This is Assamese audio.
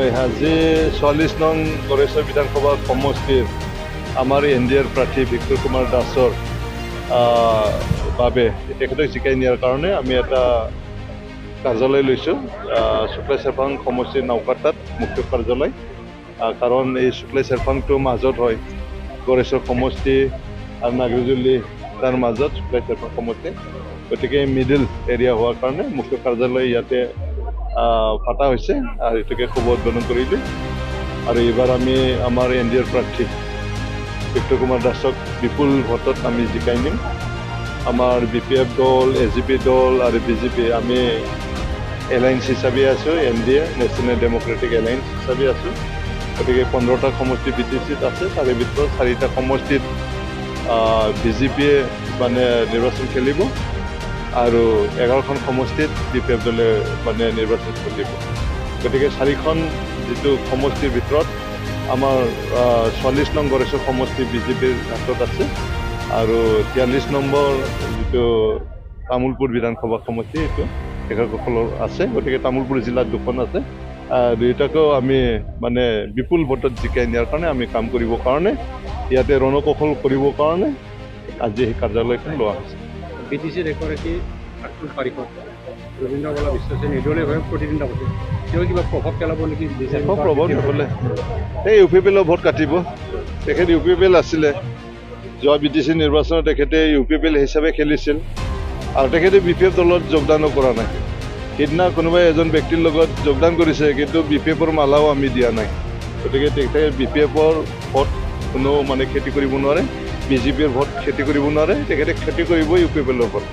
হয় আজি ৪৪ নং গড়েশ্বৰ বিধানসভা সমষ্টিৰ আমাৰ এনডিএৰ প্ৰাৰ্থী বিক্ৰম কুমাৰ দাসৰ বাবে তেখেতক জিকাই নিয়াৰ কাৰণে আমি এটা কাৰ্যালয় লৈছোঁ শুক্লাই চেৰফাং সমষ্টিৰ নাওকাটাত মুখ্য কাৰ্যালয় কাৰণ এই শুক্লাই চেৰফাংটো মাজত হয় গড়েশ্বৰ সমষ্টি আৰু নাগৰিজুলি তাৰ মাজত শুক্লাই চেৰফাং সমষ্টি গতিকে মিডিল এৰিয়া হোৱাৰ কাৰণে মুখ্য কাৰ্যালয় ইয়াতে পাতা হৈছে আৰু এটোকে শুভ উদ্বোধন কৰিলোঁ আৰু এইবাৰ আমি আমাৰ এনডিএৰ প্ৰাৰ্থী বিক্ৰম কুমাৰ দাসক বিপুল ভোটত আমি জিকাই নিম আমাৰ বিপিএফ দল এজিপি দল আৰু বিজেপি আমি এলায়েন্স হিচাপে আছোঁ এনডিএ নেশ্যনেল ডেম'ক্ৰেটিক এলায়েন্স হিচাপে আছোঁ গতিকে 15টা সমষ্টি বিটিচিত আছে তাৰে ভিতৰত 4টা সমষ্টিত বিজেপিয়ে মানে নিৰ্বাচন খেলিব আৰু 11খন সমষ্টিত বিপিএফ দলে মানে নিৰ্বাচন কৰিব গতিকে 4খন যিটো সমষ্টিৰ ভিতৰত আমাৰ 44 নং গড়েশ্বৰ সমষ্টি বিজেপিৰ হাতত আছে আৰু 43 নম্বৰ যিটো তামোলপুৰ বিধানসভা সমষ্টি এইটো তেখেতসকলৰ আছে গতিকে তামোলপুৰ জিলাত 2খন আছে দুয়োটাকেও আমি মানে বিপুল ভোটত জিকাই নিয়াৰ কাৰণে আমি কাম কৰিবৰ কাৰণে ইয়াতে ৰণকৌশল কৰিবৰ কাৰণে আজি এই কাৰ্যালয়খন লোৱা হৈছে বিটিচিৰ এগৰাকী প্ৰাক্তন পাৰিষদ ৰবীন্দ্ৰ বলা বিশ্বাসে নিৰ্দলীয়ভাৱে প্ৰতিদ্বন্দ্বিতা কৰিছে তেওঁ কিবা প্ৰভাৱ পেলাব নেকি প্ৰভাৱ নপৰে এই ইউ পি পি এলৰ ভোট কাটিব তেখেত ইউ পি পি এল আছিলে যোৱা বিটিচি নিৰ্বাচনত তেখেতে ইউ পি পি এল হিচাপে খেলিছিল আৰু তেখেতে বি পি এফ দলত যোগদানো কৰা নাই সেইদিনা কোনোবাই এজন ব্যক্তিৰ লগত যোগদান কৰিছে কিন্তু বি পি এফৰ মালাও আমি দিয়া নাই গতিকে তেখেতে বি পি এফৰ ভোট কোনো মানে খেতি কৰিব নোৱাৰে বিজেপিৰ ভোট খেতি কৰিব নোৱাৰে তেখেতে খেতি কৰিব ইউ পি পি এলৰ ভোট